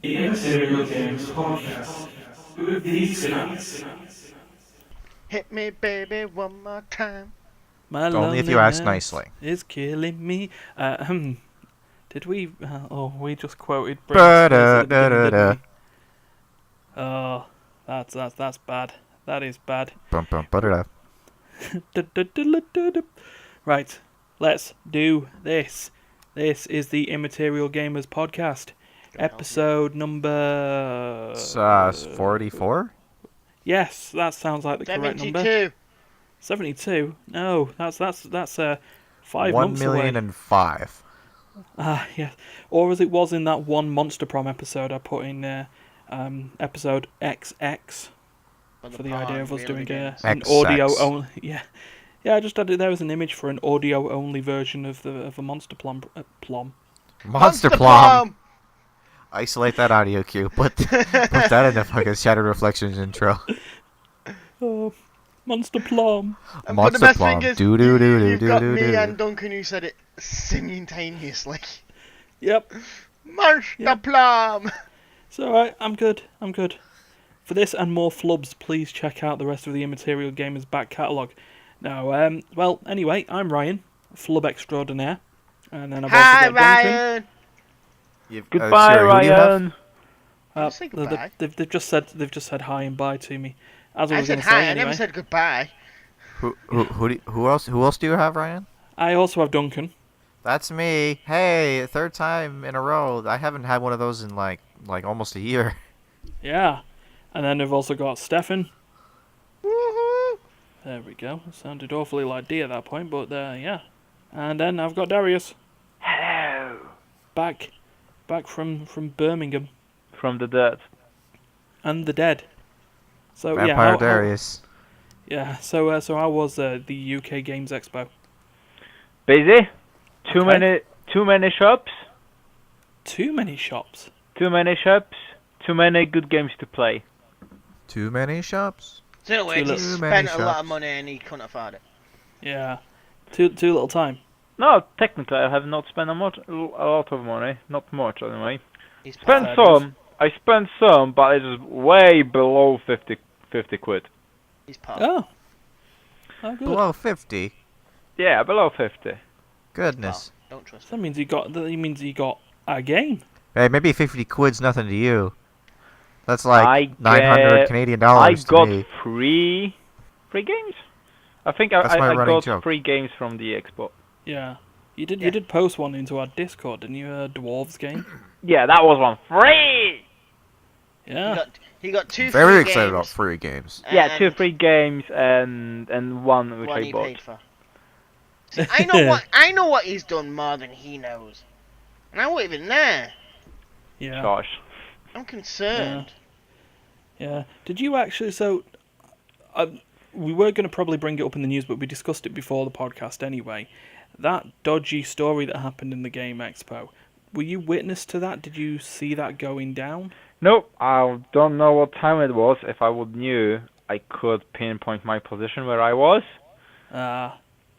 The Immaterial Games Podcast with these guys. Hit me, baby, one more time. My Only if you ask loneliness nicely. is killing me. Did we? We just quoted Britney Spears at the beginning, didn't we? Oh, that's bad. That is bad. Bum, bum, ba-da-da. Right, let's do this. This is the Immaterial Gamers Podcast, episode number. 44? Yes, that sounds like the correct number. 72. 72? No, that's 5 1 months away. million and 5. Yeah. Or as it was in that one Monster Prom episode I put in there, episode XX, for the idea of us doing an audio only. Yeah. Yeah, I just added there as an image for an audio only version of a Monster Plum. Monster Plum! Isolate that audio cue. Put that in the fucking Shattered Reflections intro. Oh, Monster Plum. And Monster the best Plum. thing is, You've got me and Duncan who said it simultaneously. Yep. Monster Plum! So I'm good. For this and more flubs, please check out the rest of the Immaterial Gamers back catalogue. Now, anyway, I'm Ryan, flub extraordinaire, and then I've also got Duncan. Goodbye, Ryan. Say goodbye. They've just said hi and bye to me. As I I was said going to hi, say I anyway. never said goodbye. Who else do you have, Ryan? I also have Duncan. That's me. Hey, third time in a row. I haven't had one of those in like almost a year. Yeah, and then we've also got Stefan. Woohoo! There we go. It sounded awfully like D at that point, but yeah. And then I've got Dariusz. Hello. Back from Birmingham From the dead. and the dead. So Vampire Darius. Yeah. So how was the UK Games Expo? Busy. Too Okay. many shops. Too many shops. Too many good games to play. Too many shops. So anyway, Too he many spent a lot shops. of money and he couldn't afford it. Yeah. Too little time. No, technically I have not spent a lot of money. Not much anyway. He's Spent Fair some. I spent some, but it's way below 50 quid. He's part. Oh, good. Below 50. Yeah, below 50. Goodness. Don't trust That him. means he got a game. Hey, maybe 50 quid's nothing to you. That's like I 900 get- Canadian I dollars to got me. free games. I think That's my I running got joke. free games from the expo. Yeah. You did. Yeah. You did post one into our Discord, didn't you? A dwarves game. Yeah, that was one free. Yeah. He got two Very free excited games about free games. Yeah, 2 and free games and one which one I he bought. paid for. See, I know what he's done more than he knows. And I wasn't even there. Yeah. Gosh. I'm concerned. Yeah. Did you actually? So, we were going to probably bring it up in the news, but we discussed it before the podcast anyway. That dodgy story that happened in the Game Expo. Were you witness to that? Did you see that going down? Nope, I don't know what time it was. If I would knew, I could pinpoint my position where I was.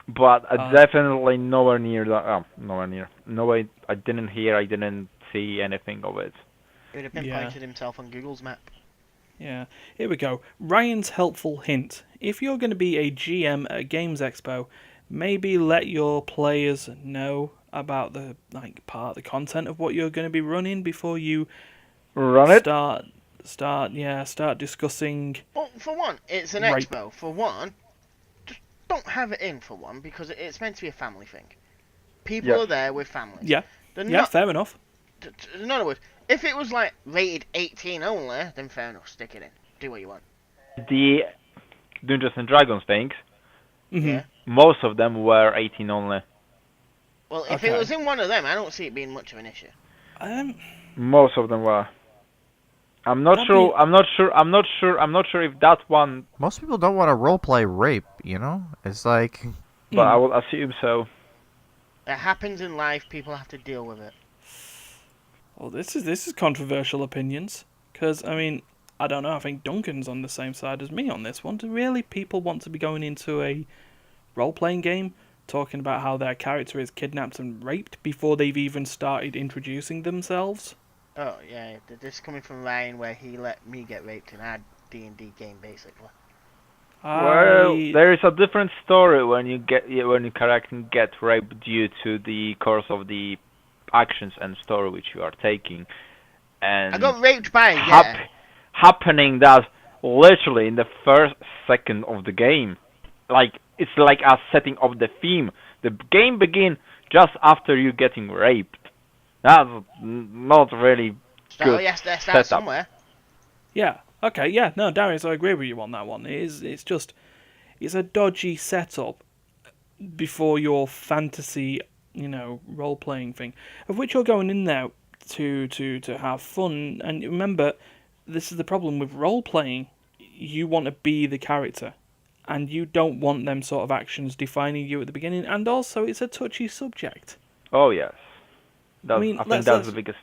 But definitely nowhere near that. Nowhere near. No way. I didn't hear. I didn't see anything of it. He would have pinpointed himself on Google's map. Yeah. Here we go. Ryan's helpful hint. If you're going to be a GM at a Games Expo, maybe let your players know about the the content of what you're going to be running before you Run it. start discussing. Well, for one, it's an Right. expo. For one, just don't have it in for one because it's meant to be a family thing. People Yeah. are there with families. Yeah. They're Yeah. not. Fair enough. In other words, if it was like rated 18 only, then fair enough, stick it in. Do what you want. The Dungeons and Dragons things, Mhm. Yeah. most of them were 18 only. Well, if Okay. it was in one of them, I don't see it being much of an issue. Most of them were. I'm not That'd sure. be- I'm not sure if that one, Most people don't want to roleplay rape, you know? It's like... but I will assume so. It happens in life. People have to deal with it. Well, this is controversial opinions, because I mean, I don't know. I think Duncan's on the same side as me on this one. Do really people want to be going into a role-playing game talking about how their character is kidnapped and raped before they've even started introducing themselves? Oh yeah, this is coming from Ryan where he let me get raped in our D&D game basically. Well, there is a different story when your character gets raped due to the course of the actions and story which you are taking, and I got raped by yeah. Happening that literally in the first second of the game, like it's like a setting of the theme. The game begins just after you getting raped. That's not really good. He has to start somewhere. Yeah. Okay. Yeah. No, Darius, I agree with you on that one. It's a dodgy setup before your fantasy, role playing thing, of which you're going in there to have fun. And remember, this is the problem with role playing. You want to be the character, and you don't want them sort of actions defining you at the beginning. And also, it's a touchy subject. Oh yes. I think that's the biggest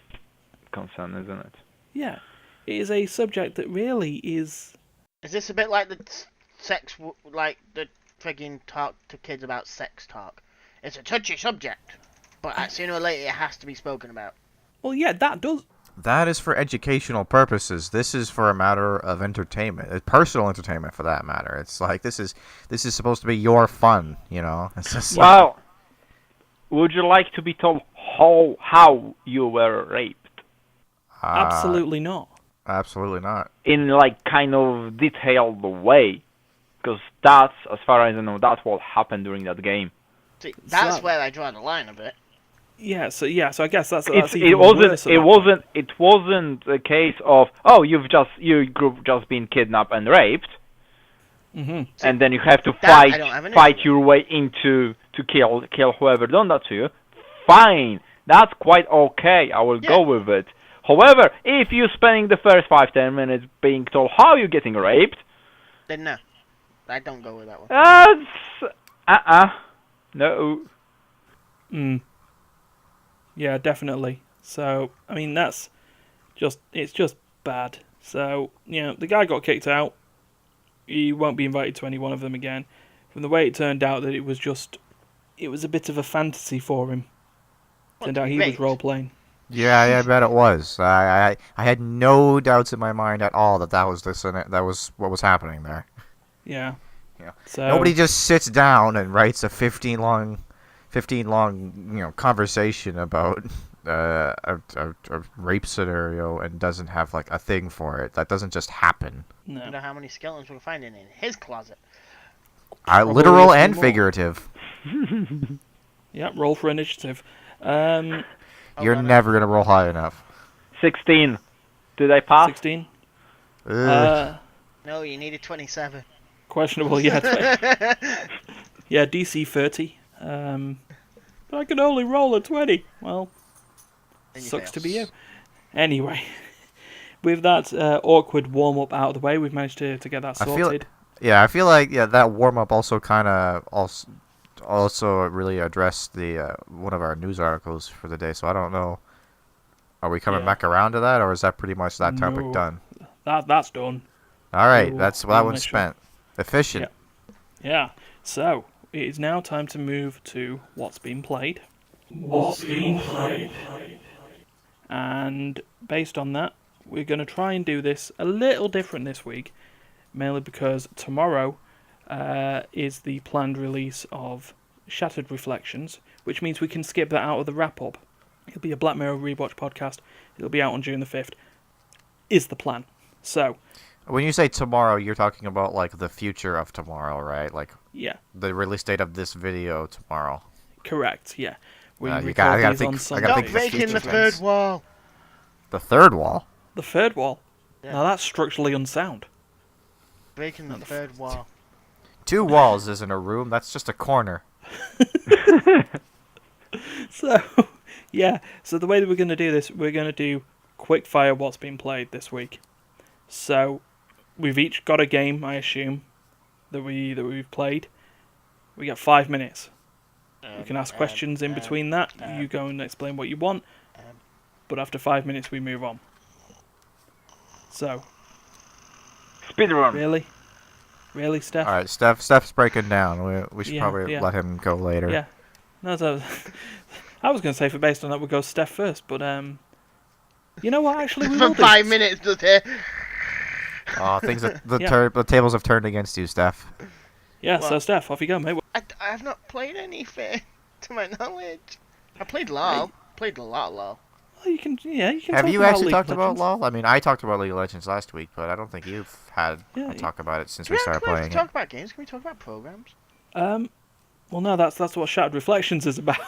concern, isn't it? Yeah, it is a subject that really is. Is this a bit like the sex, like the frigging talk to kids about sex talk? It's a touchy subject, but sooner or later it has to be spoken about. Well, yeah, that does. That is for educational purposes. This is for a matter of entertainment, personal entertainment, for that matter. It's like this is supposed to be your fun, It's just well, would you like to be told how you were raped? Absolutely not. Absolutely not. In like kind of detailed way, because that's, as far as I know, that's what happened during that game. See, that's where I draw the line a bit. Yeah, so I guess that's it wasn't a case of your group just been kidnapped and raped, and then you have to fight your way into to kill whoever done that to you. Fine, that's quite okay. I will go with it. However, if you're spending the first 5-10 minutes being told how you're getting raped, then no, I don't go with that one. No. Yeah, definitely. So, I mean, it's just bad. So, the guy got kicked out. He won't be invited to any one of them again. From the way it turned out that it was a bit of a fantasy for him. Turned out he was role-playing. Yeah, I bet it was. I had no doubts in my mind at all that was what was happening there. Yeah. So nobody just sits down and writes a 15 long conversation about a rape scenario and doesn't have like a thing for it. That doesn't just happen. No. You know how many skeletons we're finding in his closet? Literal and figurative. Yeah, roll for initiative. You're never gonna roll high enough. 16. Did I pass? 16. No, you needed 27. Questionable, yeah. Yeah, DC 30. But I can only roll a 20. Well, sucks to be you. Anyway, with that awkward warm-up out of the way, we've managed to get that sorted. I feel like that warm-up also kind of also really addressed the one of our news articles for the day. So I don't know. Are we coming back around to that, or is that pretty much that topic done? That's done. All right, that one's spent. Efficient. Yeah. So it is now time to move to what's been played. And based on that, we're going to try and do this a little different this week, mainly because tomorrow is the planned release of Shattered Reflections, which means we can skip that out of the wrap-up. It'll be a Black Mirror rewatch podcast. It'll be out on June the 5th, is the plan. So, when you say tomorrow, you're talking about like the future of tomorrow, right? Like the release date of this video tomorrow. Correct, yeah. I gotta think. Stop breaking the third wall. The third wall? The third wall? Yeah. Now that's structurally unsound. Breaking the third wall. 2 walls isn't a room, that's just a corner. So the way that we're going to do this, we're going to do quick fire what's been played this week. So, we've each got a game, I assume, that we've played. We get 5 minutes. You can ask questions in between that. You go and explain what you want. But after 5 minutes, we move on. So. Speedrun. Really, Steph? All right, Steph's breaking down. We should probably let him go later. Yeah. No, I was going to say, for based on that, we'll go Steph first, but You know what? Actually, we For will do. 5 minutes, just here. Oh, Yeah. the tables have turned against you, Steph. Yeah, What? so Steph, off you go, mate. I have not played anything, to my knowledge. I played LoL. Played a lot of LoL. Well, you can Have talk you about actually League talked of about Legends. LoL? I mean, I talked about League of Legends last week, but I don't think you've had Yeah, a talk about it since Do we we started actually have playing to it. talk about games? Can we talk about programs? Well, no, that's what Shattered Reflections is about.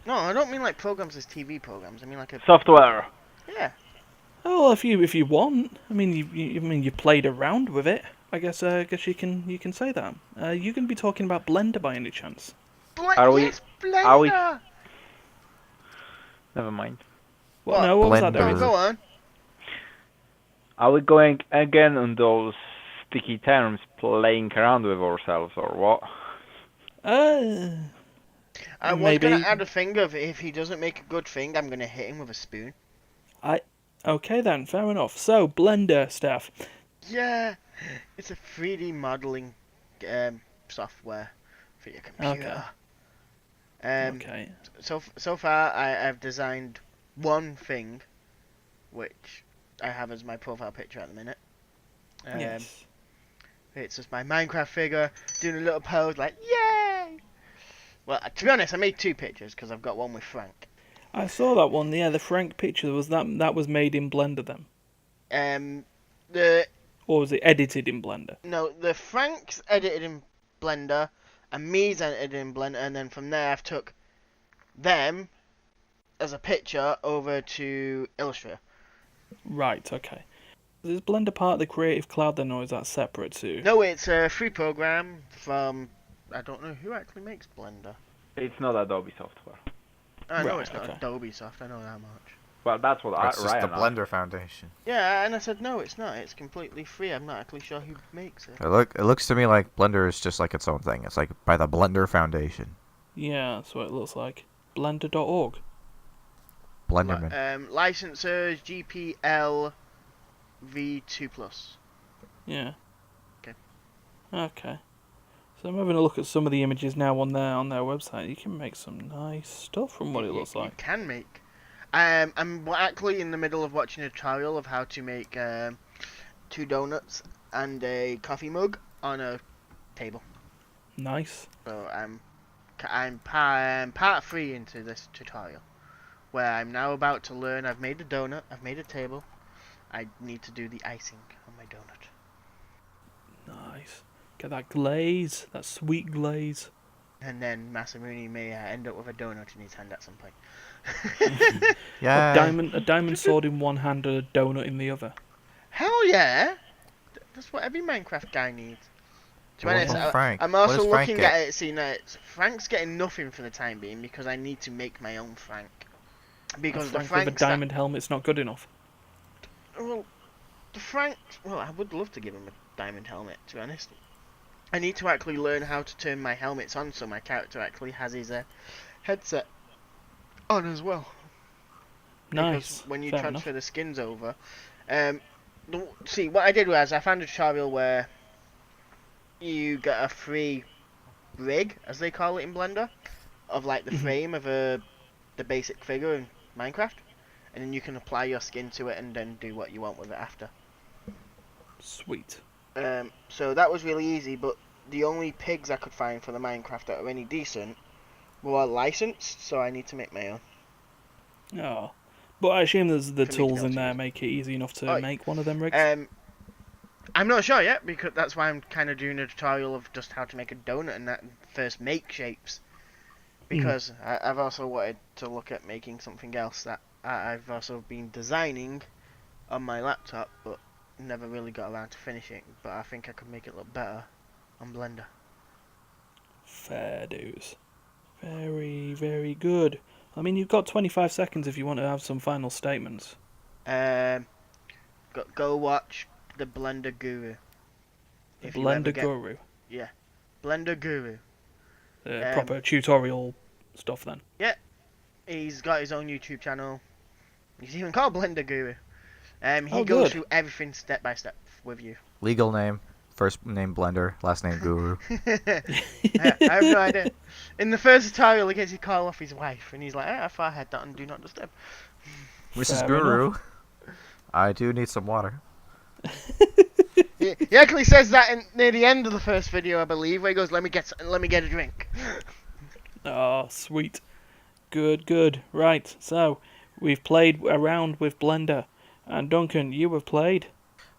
No, I don't mean like programs as TV programs. I mean like a... Software. Yeah. Oh, if you want, I mean, you played around with it. I guess you can say that. You can be talking about Blender by any chance? Are we- Yes, Blender! are we- Never mind. What? No, what was that, Blender. Darius? Go on. Are we going again on those sticky terms, playing around with ourselves, or what? I was Maybe. gonna add a thing of if he doesn't make a good thing, I'm gonna hit him with a spoon. Okay then, fair enough. So, Blender, Steph. Yeah, it's a 3D modeling software for your computer. Okay. So far, I've designed one thing, which I have as my profile picture at the minute. Yes. It's just my Minecraft figure doing a little pose like, yay! Well, to be honest, I made 2 pictures because I've got one with Frank. I saw that one. Yeah, the Frank picture that was made in Blender then, or was it edited in Blender? The Frank's edited in Blender, and me's edited in Blender, and then from there I've took them as a picture over to Illustrator. Right. Okay. Is Blender part of the Creative Cloud then, or is that separate too? No, it's a free program from, I don't know who actually makes Blender. It's not Adobe software. I know Right, it's not okay. Adobe Soft, I know that much. Well, that's what It's just the Ryan asked. Blender Foundation. Yeah, and I said no, it's not. It's completely free. I'm not actually sure who makes it. It looks to me like Blender is just like its own thing. It's like by the Blender Foundation. Yeah, that's what it looks like. Blender.org. Blenderman. Licensors GPL V2+. Yeah. Okay. Okay. So I'm having a look at some of the images now on their website. You can make some nice stuff from what it looks You like. can make. I'm actually in the middle of watching a tutorial of how to make 2 donuts and a coffee mug on a table. Nice. So I'm part 3 into this tutorial, where I'm now about to learn. I've made a donut. I've made a table. I need to do the icing on my donut. Nice. Get that glaze, that sweet glaze. And then Masamune may end up with a donut in his hand at some point. Yeah. A diamond sword in one hand and a donut in the other. Hell yeah! That's what every Minecraft guy needs. To be What honest, about Frank? I'm What also does Frank looking get? at it, seeing that Frank's getting nothing for the time being because I need to make my own Frank. Because the Frank Frank with a diamond helmet's not good enough. Well, the Frank. Well, I would love to give him a diamond helmet. To be honest, I need to actually learn how to turn my helmets on so my character actually has his headset on as well. Nice. Because when you Fair transfer enough. the skins over, see what I did was I found a tutorial where you get a free rig, as they call it in Blender, of like the frame of the basic figure in Minecraft, and then you can apply your skin to it and then do what you want with it after. Sweet. So that was really easy, but the only pigs I could find for the Minecraft that are any decent were licensed, so I need to make my own. Oh. But I assume there's the To make tools it in there else. make it easy enough to Oh, make one of them rigs. I'm not sure yet, because that's why I'm kind of doing a tutorial of just how to make a donut and that first make shapes. Because I've also wanted to look at making something else that I've also been designing on my laptop, but never really got around to finishing. But I think I could make it look better on Blender. Fair dues. Very, very good. I mean, you've got 25 seconds if you want to have some final statements. Go watch the Blender Guru. If you ever Blender get- Guru. Blender Guru. Proper tutorial stuff then. He's got his own YouTube channel. He's even called Blender Guru. He Oh, goes good. through everything step by step with you. Legal name, first name Blender, last name Guru. I have no idea. In the first tutorial, he gets his call off his wife, and he's like, I thought I had that on Do Not Disturb. Mrs. Fair Guru. enough. I do need some water. He actually says that near the end of the first video, I believe, where he goes, "Let me get a drink." Oh, sweet. Good. Right, so we've played around with Blender, and Duncan, you have played.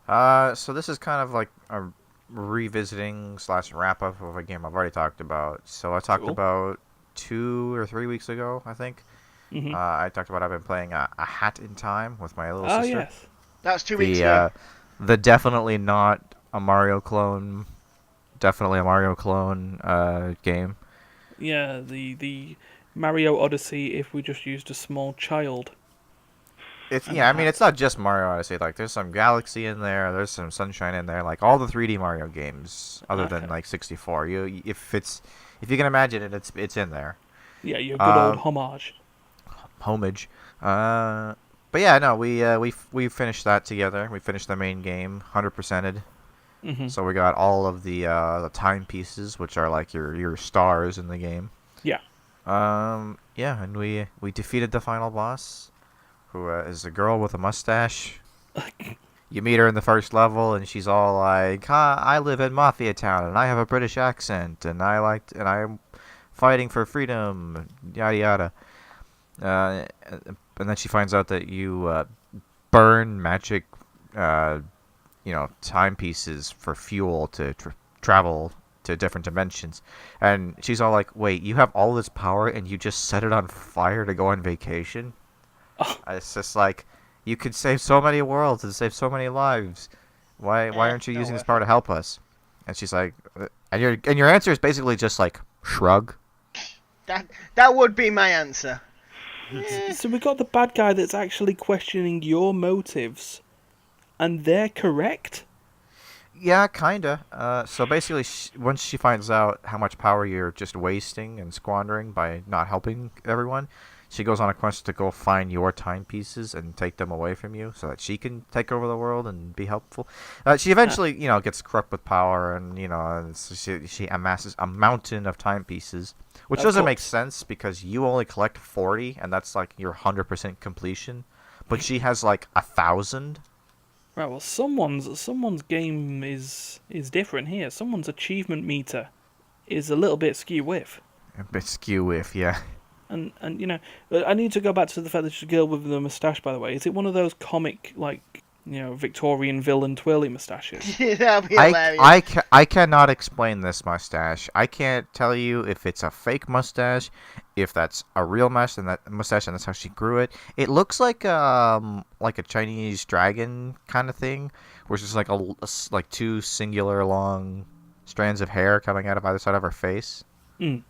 So this is kind of like a revisiting / wrap up of a game I've already talked about. So I talked about 2 or 3 weeks ago, I think. Mm-hmm. I talked about I've been playing a Hat in Time with my little sister. Oh yes. That was 2 weeks ago. The definitely not a Mario clone, game. Yeah, the Mario Odyssey if we just used a small child. I mean, it's not just Mario Odyssey. Like, there's some Galaxy in there. There's some Sunshine in there. Like, all the 3D Mario games, other than like 64. If you can imagine it, it's in there. Yeah, your good old homage. But yeah, no, we finished that together. We finished the main game, 100%ed. Mm-hmm. So we got all of the timepieces, which are like your stars in the game. Yeah. Yeah, and we defeated the final boss, who is a girl with a mustache. You meet her in the first level, and she's all like, I live in Mafia Town, and I have a British accent, and I'm fighting for freedom, yada yada. And then she finds out that you burn magic, timepieces for fuel to travel to different dimensions. And she's all like, wait, you have all this power, and you just set it on fire to go on vacation? Oh. It's just like, you could save so many worlds and save so many lives. Why aren't you using this power to help us? And she's like, and your answer is basically just like, shrug. That would be my answer. So we got the bad guy that's actually questioning your motives, and they're correct? Yeah, kinda. So basically, once she finds out how much power you're just wasting and squandering by not helping everyone, she goes on a quest to go find your timepieces and take them away from you, so that she can take over the world and be helpful. She eventually, gets corrupt with power, and she amasses a mountain of timepieces, which doesn't make sense because you only collect 40, and that's like your 100% completion. But she has like 1,000. Right. Well, someone's game is different here. Someone's achievement meter is a little bit skew-with. A bit skew-with, yeah. And I need to go back to the fact that she's a girl with the moustache, by the way. Is it one of those comic, Victorian villain twirly moustaches? That'd be hilarious. I cannot explain this mustache. I can't tell you if it's a fake mustache, if that's a real mustache, and that's how she grew it. It looks like a Chinese dragon kind of thing, where it's just like two singular long strands of hair coming out of either side of her face. Mm.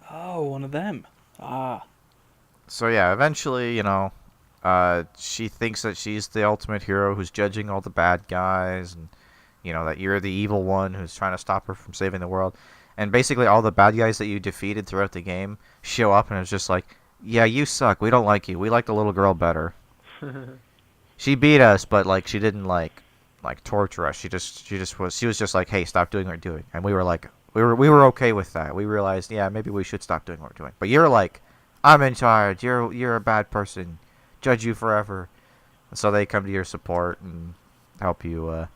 Oh, one of them. Ah. So yeah, eventually, she thinks that she's the ultimate hero who's judging all the bad guys, and that you're the evil one who's trying to stop her from saving the world. And basically all the bad guys that you defeated throughout the game show up, and it's just like, yeah, you suck. We don't like you. We like the little girl better. She beat us, but she didn't torture us. She was just like, hey, stop doing what you're doing. And we were like, we were okay with that. We realized, yeah, maybe we should stop doing what we're doing. But you're like, I'm in charge. You're a bad person. Judge you forever. And so they come to your support and help you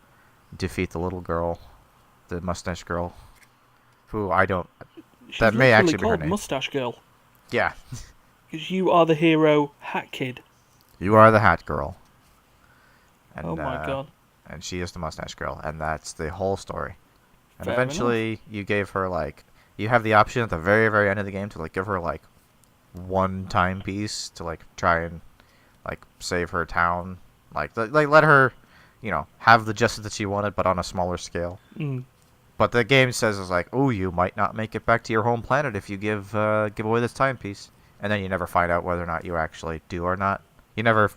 defeat the little girl, the mustache girl, who I don't. That may actually be her name. Mustache Girl. Yeah. Because you are the hero, Hat Kid. You are the Hat Girl. And, oh my god. And she is the mustache girl, and that's the whole story. And Fair eventually, you gave her you have the option at the very, very end of the game to give her one timepiece to try and save her town, let her, have the justice that she wanted, but on a smaller scale. Mm. But the game says oh, you might not make it back to your home planet if you give away this timepiece, and then you never find out whether or not you actually do or not. You never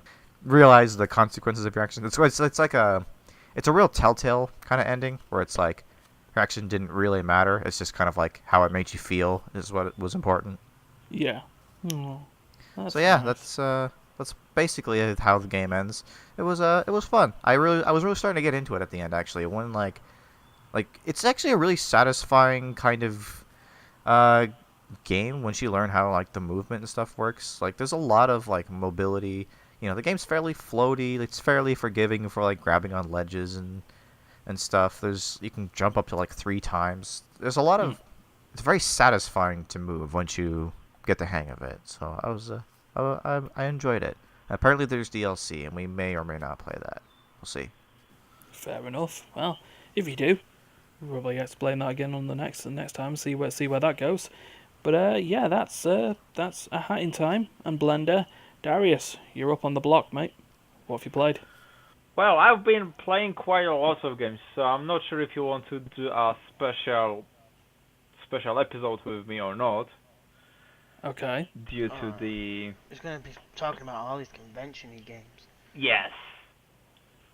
realize the consequences of your actions. It's a real Telltale kind of ending where it's your action didn't really matter. It's just kind of how it made you feel is what was important. Yeah. Oh, so yeah, nice. that's basically how the game ends. It was fun. I was really starting to get into it at the end actually. When it's actually a really satisfying kind of game once you learn how the movement and stuff works. There's a lot of mobility. the game's fairly floaty. It's fairly forgiving for like grabbing on ledges and stuff. You can jump up to like 3 times. There's a lot of it's very satisfying to move once you get the hang of it. So I enjoyed it. Apparently there's DLC, and we may or may not play that. We'll see. Fair enough. Well, if you do, we'll probably explain that again on the next time. See where that goes. But yeah, that's a Hat in Time and Blender. Darius, you're up on the block, mate. What have you played? Well, I've been playing quite a lot of games, so I'm not sure if you want to do a special episode with me or not. Okay. Due to the... It's going to be talking about all these convention-y games. Yes.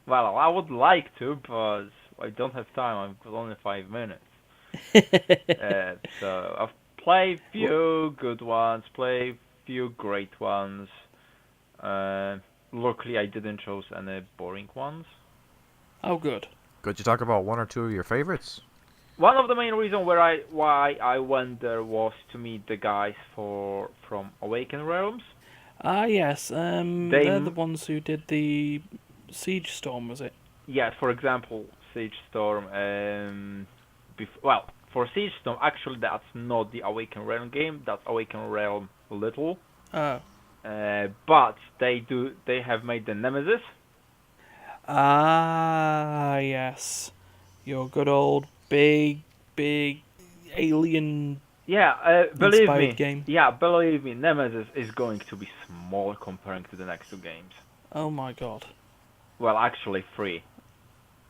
Well, I would like to, but I don't have time. I've got only 5 minutes. So I've played few good ones, played few great ones. Luckily, I didn't choose any boring ones. Oh, good. Could you talk about one or two of your favorites? One of the main reasons why I went there was to meet the guys from Awaken Realms. Ah, yes. They're the ones who did the Siege Storm, was it? Yeah, for example, Siege Storm. For Siege Storm, actually, that's not the Awaken Realm game. That's Awaken Realm Little. Oh. But they have made the Nemesis. Ah, yes. Your good old big alien believe me. game. Yeah, believe me, Nemesis is going to be small comparing to the next 2 games. Oh my god. Well, actually 3.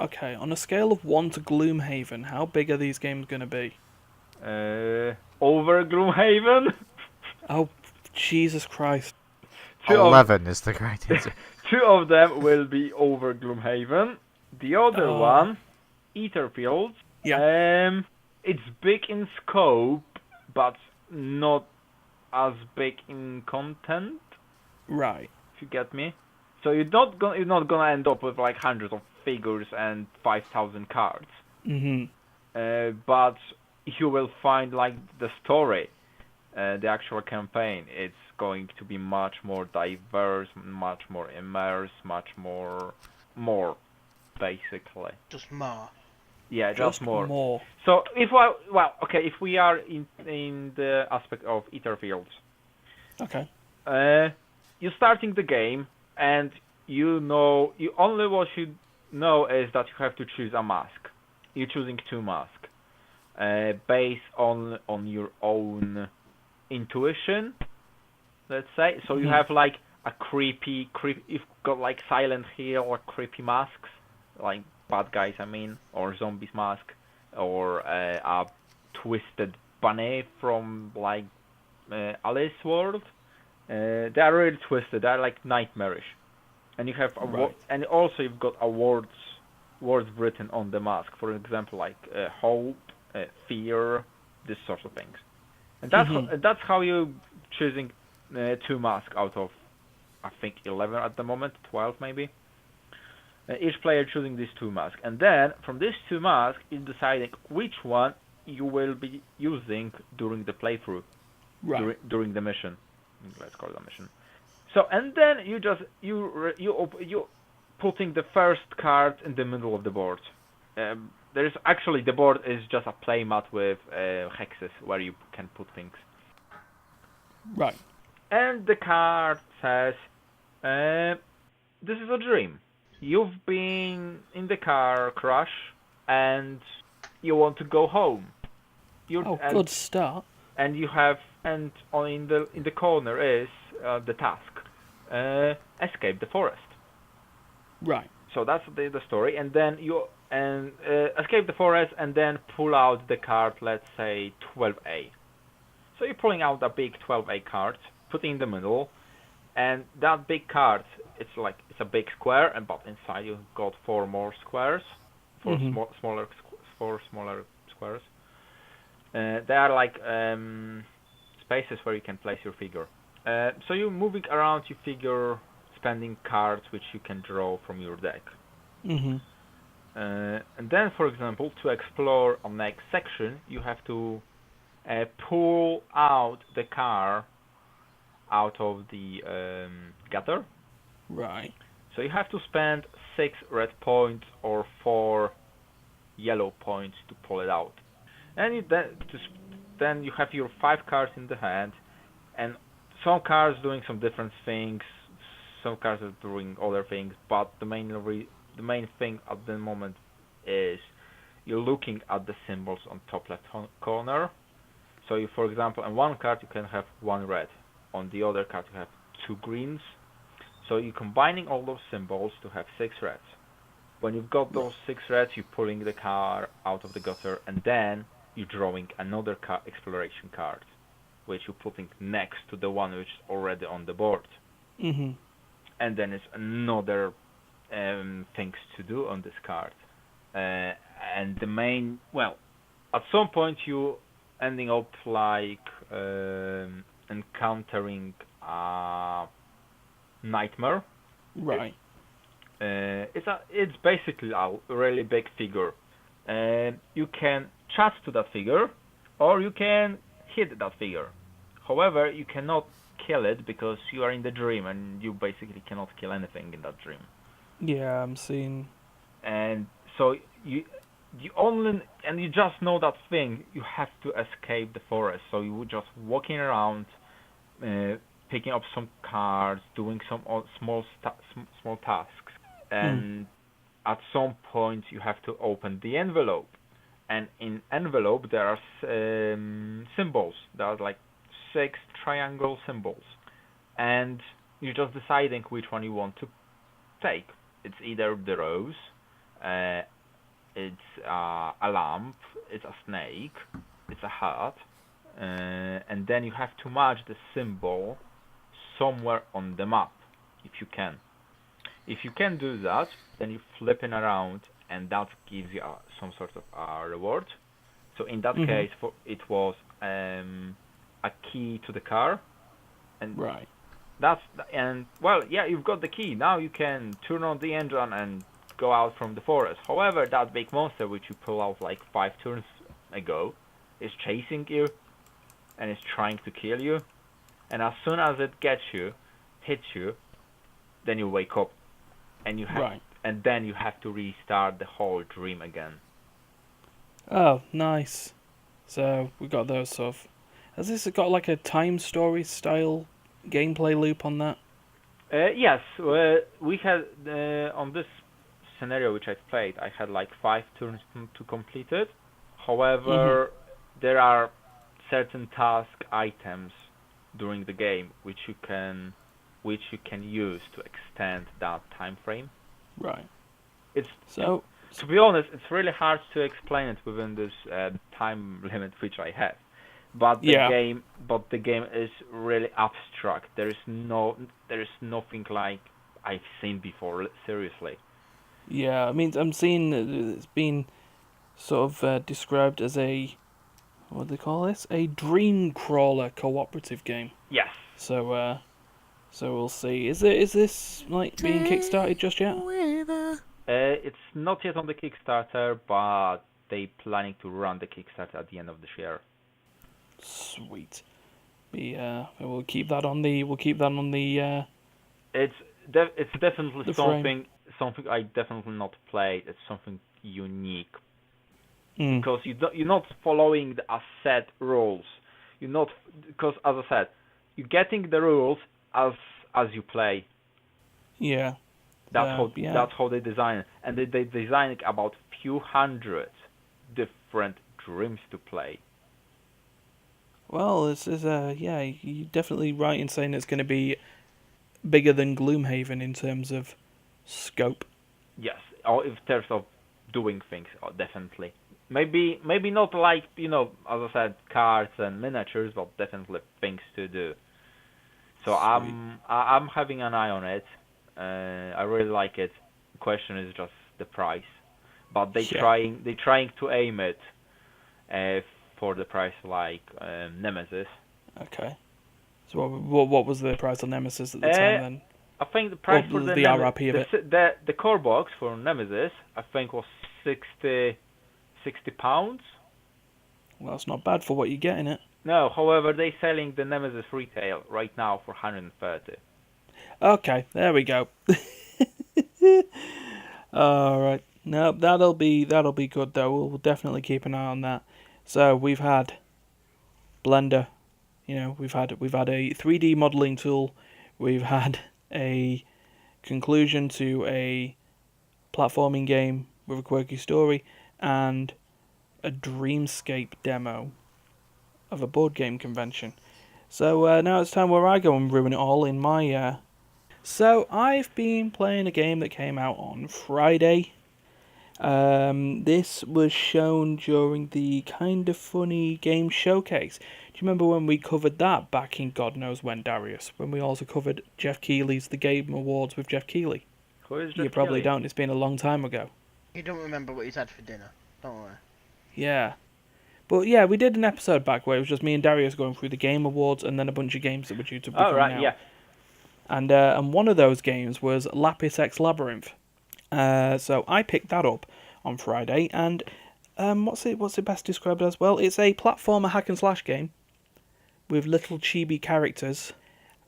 Okay, on a scale of 1 to Gloomhaven, how big are these games going to be? Over Gloomhaven? Oh, Jesus Christ. 11 is the correct answer. 2 of them will be over Gloomhaven. The other one, Etherfields. Yeah. It's big in scope, but not as big in content. Right. If you get me. So you're not gonna end up with like hundreds of figures and 5,000 cards. But you will find like the story, the actual campaign. It's going to be much more diverse, much more immersed, much more, basically. Just more. Yeah, just more. So if we are in the aspect of Etherfields. Okay. You're starting the game, and what you know is that you have to choose a mask. You're choosing 2 masks, based on your own intuition, let's say. So you have like a creepy. You've got like Silent Hill or creepy masks, like bad guys, or zombies mask, or a twisted bunny from like Alice World. They are really twisted. They are like nightmarish, and you have and also you've got words written on the mask. For example, like hope, fear, this sort of things. And that's how you choosing 2 masks out of, I think, 11 at the moment, 12 maybe. Each player choosing these 2 masks, and then from these 2 masks, you're deciding which one you will be using during the playthrough, during the mission. Let's call it a mission. So, and then you putting the first card in the middle of the board. There's actually, the board is just a play mat with hexes where you can put things. Right. And the card says, this is a dream. You've been in the car crash and you want to go home. Good start. And you have, in the corner is the task, escape the forest. Right. So that's the story, and then you escape the forest, and then pull out the card. Let's say 12A. So you're pulling out a big 12A card, putting in the middle, and that big card, it's a big square, but inside you've got 4 more squares, 4 smaller squares. They are like spaces where you can place your figure. So you're moving around your figure, spending cards which you can draw from your deck. And then, for example, to explore a next section, you have to pull out the car out of the gutter, Right. So you have to spend 6 red points or 4 yellow points to pull it out. And then you have your 5 cards in the hand, and some cards doing some different things, some cards are doing other things, but the main thing at the moment is you're looking at the symbols on top left corner. So you, for example, on one card you can have 1 red, on the other card you have 2 greens. So you're combining all those symbols to have 6 reds. When you've got those 6 reds, you're pulling the card out of the gutter, and then you're drawing another exploration card, which you're putting next to the one which is already on the board. Mhm. And then it's another things to do on this card. And the main, well, at some point you ending up like encountering a nightmare. Right. It's basically a really big figure. You can chat to that figure, or you can hit that figure. However, you cannot kill it because you are in the dream, and you basically cannot kill anything in that dream. Yeah, I'm seeing. And so you just know that thing. You have to escape the forest. So you just walking around, picking up some cards, doing some small tasks, and at some point you have to open the envelope. And in envelope there are symbols. There are like 6 triangle symbols, and you're just deciding which one you want to take. It's either the rose, it's a lamp, it's a snake, it's a heart, and then you have to match the symbol somewhere on the map, if you can. If you can do that, then you flip it around, and that gives you some sort of reward. So in that case, it was a key to the car, and right. You've got the key. Now you can turn on the engine and go out from the forest. However, that big monster which you pulled out like 5 turns ago is chasing you and is trying to kill you. And as soon as it hits you, then you wake up, and and then you have to restart the whole dream again. Oh, nice. So we got those sort of. Has this got like a time story style gameplay loop on that? Yes, we had on this scenario which I played, I had like 5 turns to complete it. However, there are certain task items during the game which you can use to extend that time frame. Right. To be honest, it's really hard to explain it within this time limit which I have. But the game is really abstract. There is nothing like I've seen before. Seriously. Yeah, I mean, I'm seeing it's been sort of described as a, what do they call this? A dream crawler cooperative game. Yes. So we'll see. Is this like being kickstarted just yet? It's not yet on the Kickstarter, but they planning to run the Kickstarter at the end of this year. Sweet. We'll keep that on the. It's definitely the something I definitely not played. It's something unique because you're not following the set rules. You're not, because as I said, you're getting the rules as you play. Yeah. That's how they design it, and they design it about few hundred different dreams to play. Well, this is you're definitely right in saying it's going to be bigger than Gloomhaven in terms of scope. Yes, or in terms of doing things, definitely. Maybe not like, as I said, cards and miniatures, but definitely things to do. So I'm having an eye on it. I really like it. The question is just the price, but they trying to aim it for the price like Nemesis. Okay. So what was the price of Nemesis at the time then? I think the price for the RRP of it. The core box for Nemesis, I think, was £60. Well, that's not bad for what you get in it. No, however, they're selling the Nemesis retail right now for 130. Okay, there we go. All right. No, that'll be good though. We'll definitely keep an eye on that. So we've had Blender. You know, we've had a 3D modeling tool. We've had a conclusion to a platforming game with a quirky story, and a Dreamscape demo of a board game convention. So now it's time where I go and ruin it all in my... So I've been playing a game that came out on Friday. This was shown during the Kind of Funny Game Showcase. Do you remember when we covered that back in God knows when, Darius? When we also covered Jeff Keighley's The Game Awards with Jeff Keighley. Who is Jeff You probably Keighley? don't. It's been a long time ago. You don't remember what he's had for dinner, don't worry. Yeah. But yeah, we did an episode back where it was just me and Darius going through the Game Awards and then a bunch of games that were due to be coming out. Yeah. And one of those games was Lapis X Labyrinth. So I picked that up on Friday, and what's it best described as? Well, it's a platformer hack and slash game with little chibi characters.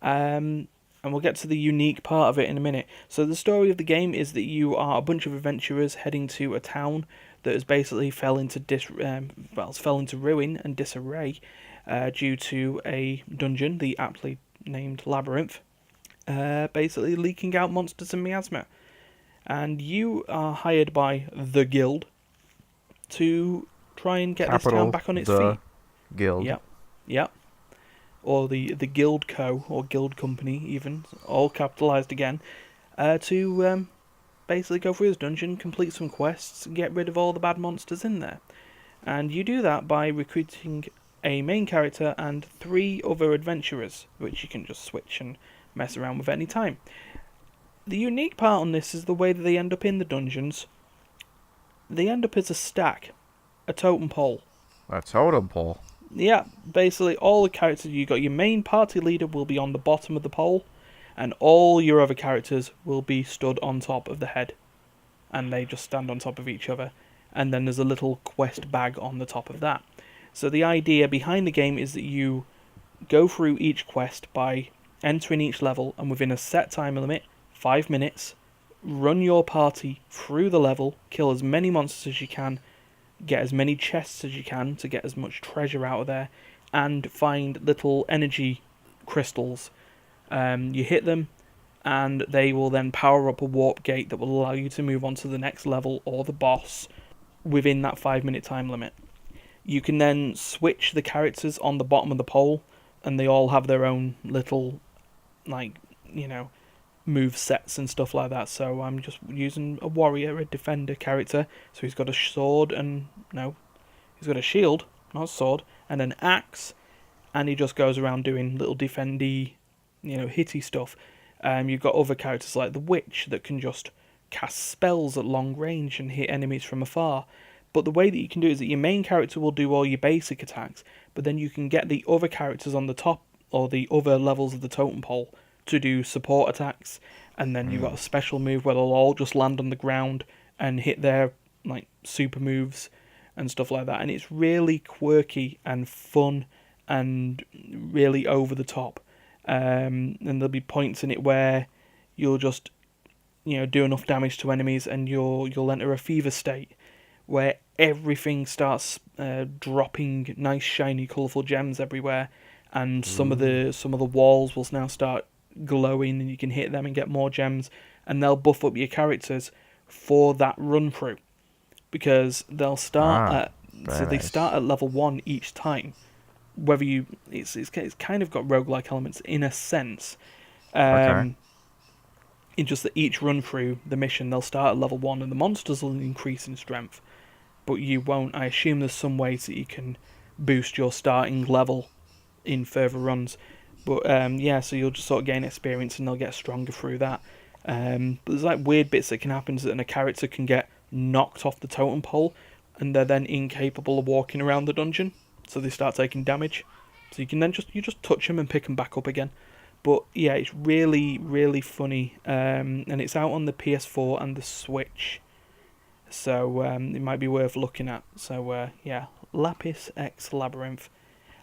And we'll get to the unique part of it in a minute. So the story of the game is that you are a bunch of adventurers heading to a town that has basically fell into ruin and disarray due to a dungeon, the aptly named Labyrinth, basically leaking out monsters and miasma. And you are hired by the Guild to try and get this town back on its feet. Guild. Yep. Or the Guild Co. or Guild Company, even, all capitalised again, to basically go through this dungeon, complete some quests, and get rid of all the bad monsters in there. And you do that by recruiting a main character and 3 other adventurers, which you can just switch and mess around with any time. The unique part on this is the way that they end up in the dungeons. They end up as a stack, a totem pole. A totem pole? Yeah, basically all the characters, you got your main party leader will be on the bottom of the pole, and all your other characters will be stood on top of the head. And they just stand on top of each other. And then there's a little quest bag on the top of that. So the idea behind the game is that you go through each quest by entering each level, and within a set time limit, 5 minutes, run your party through the level, kill as many monsters as you can, get as many chests as you can to get as much treasure out of there, and find little energy crystals. You hit them, and they will then power up a warp gate that will allow you to move on to the next level or the boss within that 5-minute time limit. You can then switch the characters on the bottom of the pole, and they all have their own little, move sets and stuff like that. So I'm just using a warrior, a defender character. So he's got a sword he's got a shield, not a sword, and an axe, and he just goes around doing little defendy, hitty stuff. You've got other characters like the witch that can just cast spells at long range and hit enemies from afar. But the way that you can do it is that your main character will do all your basic attacks, but then you can get the other characters on the top or the other levels of the totem pole to do support attacks, and then you've got a special move where they'll all just land on the ground and hit their super moves and stuff like that. And it's really quirky and fun and really over the top. And there'll be points in it where you'll just do enough damage to enemies, and you'll enter a fever state where everything starts dropping nice shiny colourful gems everywhere, and some of the walls will now start glowing, and you can hit them and get more gems, and they'll buff up your characters for that run through, because they'll start they start at level 1 each time. Whether it's kind of got roguelike elements in a sense. In just that each run through the mission, they'll start at level 1, and the monsters will increase in strength, but you won't. I assume there's some ways that you can boost your starting level in further runs. But so you'll just sort of gain experience, and they'll get stronger through that. But there's weird bits that can happen, so that a character can get knocked off the totem pole, and they're then incapable of walking around the dungeon, so they start taking damage. So you can then just touch them and pick them back up again. But yeah, it's really, really funny, and it's out on the PS4 and the Switch, so it might be worth looking at. So Lapis X Labyrinth.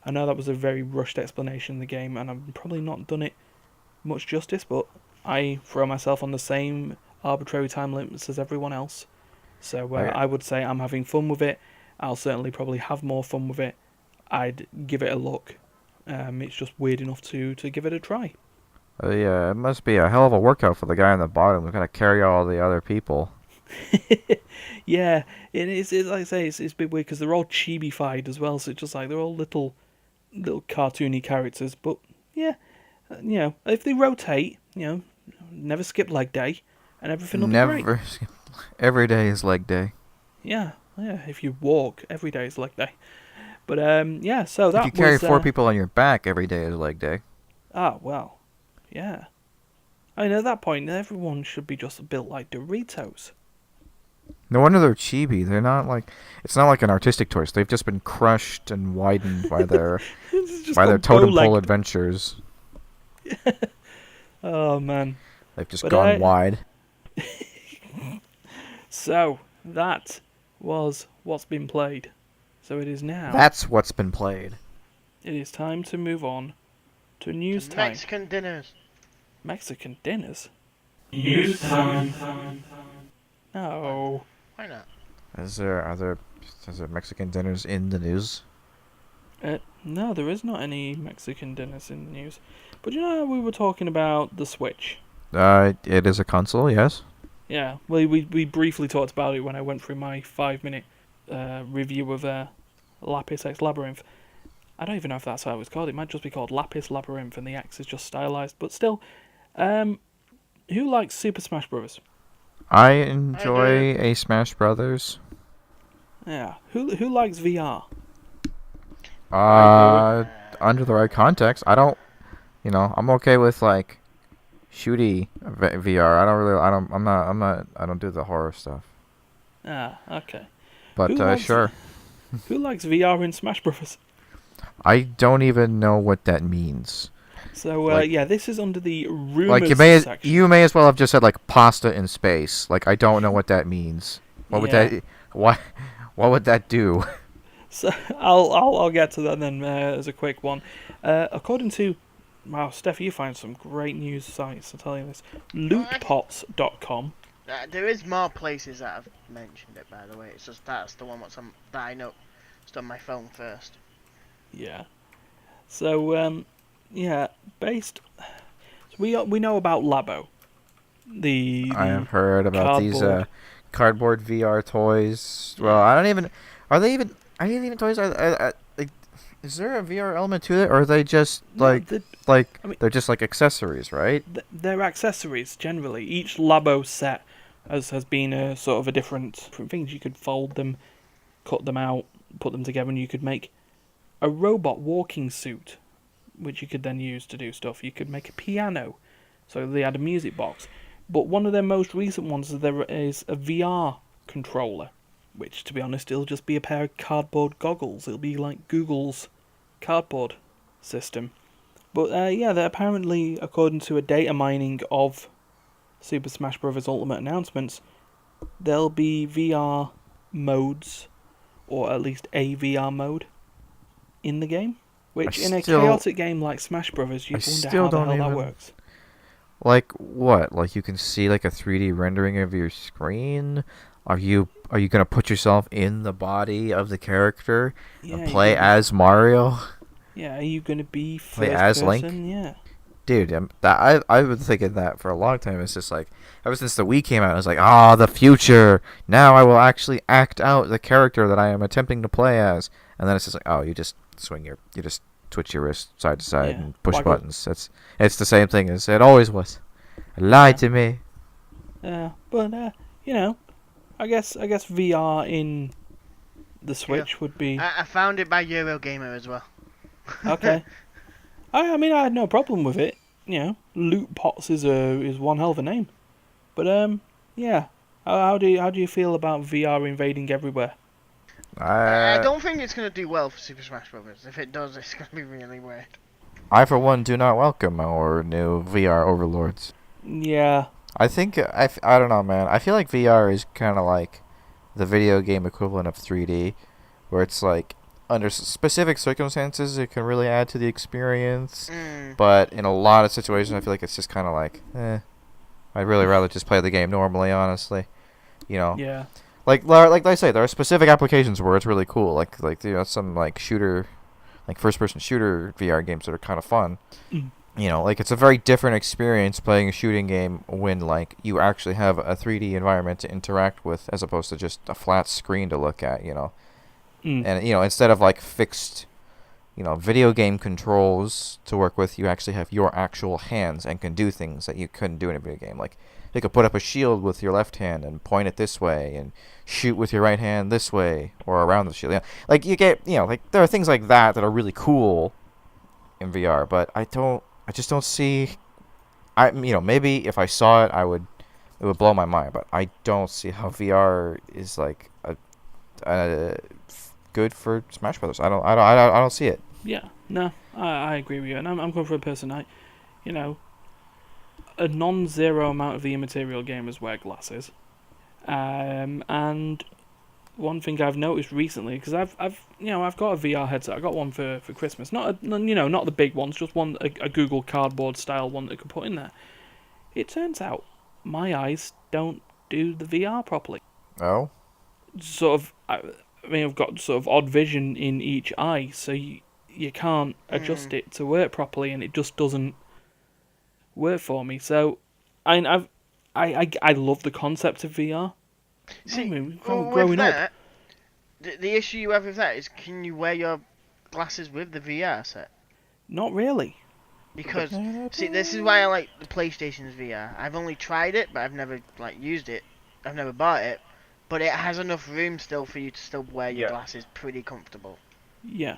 I know that was a very rushed explanation of the game, and I've probably not done it much justice, but I throw myself on the same arbitrary time limits as everyone else. So I would say I'm having fun with it. I'll certainly probably have more fun with it. I'd give it a look. It's just weird enough to give it a try. Yeah, it must be a hell of a workout for the guy on the bottom who's got to carry all the other people. Yeah, it's like I say, it's a bit weird because they're all chibi-fied as well, so it's just like they're all little cartoony characters. But yeah, if they rotate, never skip leg day, and everything will be great. Never. Every day is leg day. Yeah. If you walk, every day is leg day. But yeah, so that was... If you carry 4 people on your back, every day is leg day. Ah, well, yeah. I mean, at that point, everyone should be just built like Doritos. No wonder they're chibi. They're not like... It's not like an artistic choice. They've just been crushed and widened by their totem pole adventures. Oh, man. They've just gone wide. So, that was what's been played. So it is now... That's what's been played. It is time to move on to news time. Mexican dinners. Mexican dinners? News time. No. Why not? Is there Mexican dinners in the news? No, there is not any Mexican dinners in the news. But we were talking about the Switch. It is a console, yes. Yeah, we briefly talked about it when I went through my 5-minute review of Lapis X Labyrinth. I don't even know if that's how it was called. It might just be called Lapis Labyrinth, and the X is just stylized. But still, who likes Super Smash Bros? I enjoy a Smash Brothers. Yeah, who likes VR? Under the right context, I don't. I'm okay with like shooty VR. I don't do the horror stuff. Ah, okay. But sure. Who likes VR in Smash Bros? I don't even know what that means. So this is under the rumors section. You may as well have just said like pasta in space. Like I don't know what that means. What would that do? So I'll get to that then as a quick one. According to Steph, you find some great news sites. I'll tell you this. Lootpots.com. There is more places that have mentioned it, by the way. It's just that's the one that I know. It's on my phone first. Yeah. So based. So we know about Labo. I have heard about these cardboard VR toys. Well, are they even toys? Is there a VR element to it, or are they just they're just like accessories, right? They're accessories generally. Each Labo set has been a sort of a different things. You could fold them, cut them out, put them together, and you could make a robot walking suit, which you could then use to do stuff. You could make a piano, so they had a music box. But one of their most recent ones is a VR controller, which, to be honest, it'll just be a pair of cardboard goggles. It'll be like Google's cardboard system. But they're apparently, according to a data mining of Super Smash Bros. Ultimate announcements, there'll be VR modes, or at least a VR mode, in the game. Which, in a chaotic game like Smash Bros., you wonder how the hell that works. Like what? Like you can see like a 3D rendering of your screen? Are you gonna put yourself in the body of the character and play as Mario? Yeah, are you gonna be first play as person? Link? Yeah. Dude, I've been thinking that for a long time. It's just like ever since the Wii came out, I was like, the future. Now I will actually act out the character that I am attempting to play as. And then it's just like, you just twitch your wrist side to side and push buttons. It's the same thing as it always was. Lie to me. Yeah, but I guess VR in the Switch would be. I found it by Eurogamer as well. Okay. I mean, I had no problem with it. Loot Pots is one hell of a name. But how do you feel about VR invading everywhere? I don't think it's gonna do well for Super Smash Bros. If it does, it's gonna be really weird. I, for one, do not welcome our new VR overlords. Yeah. I think I don't know, man. I feel like VR is kind of like the video game equivalent of 3D, where it's like under specific circumstances it can really add to the experience, but in a lot of situations I feel like it's just kind of like, I'd really rather just play the game normally, honestly. You know. Yeah. Like I say, there are specific applications where it's really cool. Like some like shooter, like first-person shooter VR games that are kind of fun. You know, like it's a very different experience playing a shooting game when like you actually have a 3D environment to interact with as opposed to just a flat screen to look at, you know. And you know, instead of like fixed, you know, video game controls to work with, you actually have your actual hands and can do things that you couldn't do in a video game. Like you could put up a shield with your left hand and point it this way and shoot with your right hand this way or around the shield. Yeah. Like you get, you know, like there are things like that that are really cool in VR, but I just don't see. You know, maybe if I saw it, it would blow my mind. But I don't see how VR is like a good for Smash Brothers. I don't see it. Yeah, no, I agree with you, and I'm coming from a person. You know, a non-zero amount of the Immaterial gamers wear glasses, and one thing I've noticed recently, because I've got a VR headset. I got one for Christmas. Not the big ones, just one a Google Cardboard style one that I could put in there. It turns out my eyes don't do the VR properly. Oh. Sort of. I mean, I've got sort of odd vision in each eye, so you can't adjust it to work properly, and it just doesn't work for me. So, I love the concept of VR. See, growing up, the issue you have with that is, can you wear your glasses with the VR set? Not really. Because, see, this is why I like the PlayStation's VR. I've only tried it, but I've never used it. I've never bought it. But it has enough room still for you to still wear your glasses pretty comfortable. Yeah.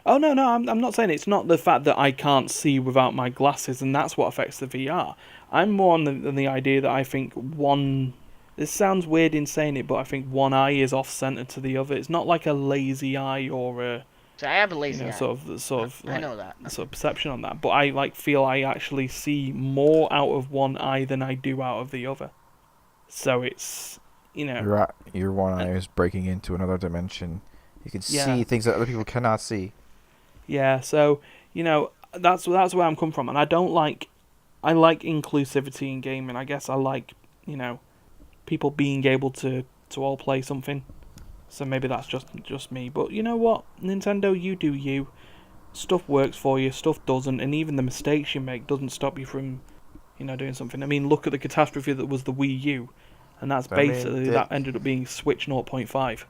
Oh, no, I'm not saying it's not the fact that I can't see without my glasses, and that's what affects the VR. I'm more on the idea that I think one... This sounds weird in saying it, but I think one eye is off-centered to the other. It's not like a lazy eye or a... So I have a lazy eye. Sort of I know that. Sort of perception on that. But I feel I actually see more out of one eye than I do out of the other. So it's... You know, your one eye is breaking into another dimension. You can see things that other people cannot see. Yeah, so you know that's where I'm coming from, and I like inclusivity in gaming. I guess I like, you know, people being able to all play something. So maybe that's just me. But you know what, Nintendo, you do you. Stuff works for you, stuff doesn't, and even the mistakes you make doesn't stop you from, you know, doing something. I mean, look at the catastrophe that was the Wii U. And that's that ended up being Switch 0.5.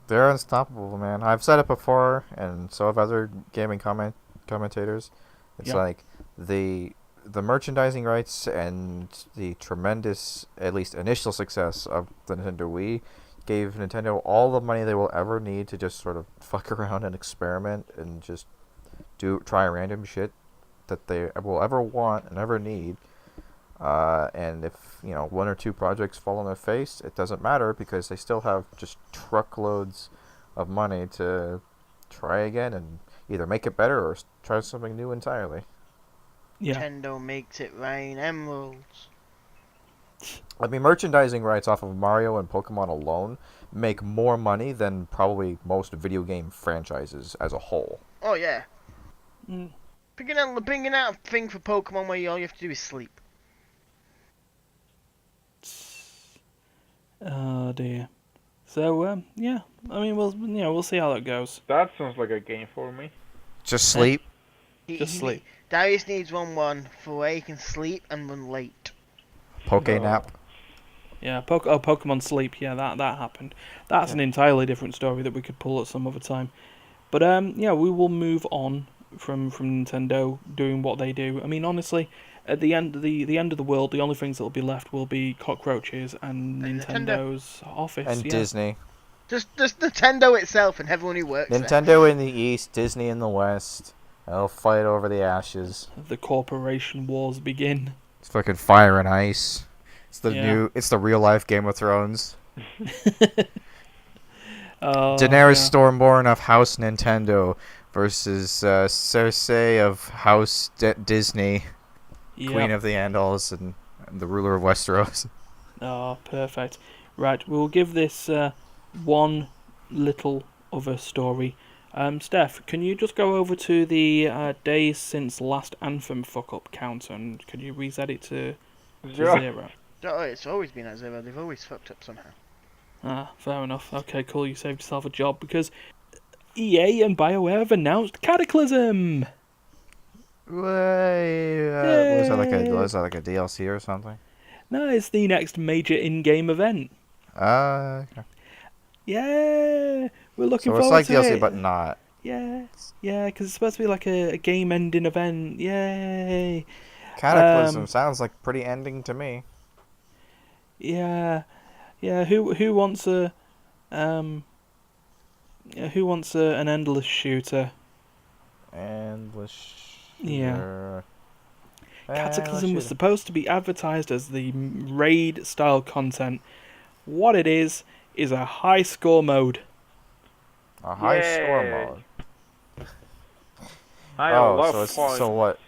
They're unstoppable, man. I've said it before, and so have other gaming commentators. It's like the merchandising rights and the tremendous, at least initial success of the Nintendo Wii gave Nintendo all the money they will ever need to just sort of fuck around and experiment and just try random shit that they will ever want and ever need. And if, you know, one or two projects fall on their face, it doesn't matter because they still have just truckloads of money to try again and either make it better or try something new entirely. Yeah. Nintendo makes it rain emeralds. I mean, merchandising rights off of Mario and Pokemon alone make more money than probably most video game franchises as a whole. Oh, yeah. Bringing out a thing for Pokemon where all you have to do is sleep. Oh dear. So yeah, I mean we'll see how that goes. That sounds like a game for me. Just sleep. Sleep. Darius needs one for where he can sleep and run late. Nap. Yeah, Pokemon Sleep. Yeah, that happened. That's an entirely different story that we could pull at some other time. But yeah, we will move on from Nintendo doing what they do. I mean, honestly, at the end of the world, the only things that will be left will be cockroaches and Nintendo's office and Disney. Just Nintendo itself and everyone who works Nintendo there. in the east, Disney in the west. They'll fight over the ashes. The corporation wars begin. It's fucking fire and ice. It's the real life Game of Thrones. Daenerys Stormborn of House Nintendo versus Cersei of House Disney. Yep. Queen of the Andals and the ruler of Westeros. Oh, perfect. Right, we'll give this one little other story. Steph, can you just go over to the days since last Anthem fuck-up count, and can you reset it to 0. Oh, it's always been at 0. They've always fucked up somehow. Ah, fair enough. Okay, cool. You saved yourself a job because EA and BioWare have announced Cataclysm. Was that like a DLC or something? No, it's the next major in-game event. Okay. Yeah, we're looking So it's forward like to DLC, it. but not. Yeah, because it's supposed to be like a game-ending event. Yay! Cataclysm sounds like pretty ending to me. Yeah. Who wants a an endless shooter? Endless shooter. Yeah. Cataclysm was supposed to be advertised as the raid-style content. What it is a high score mode. A high score mode. I so what?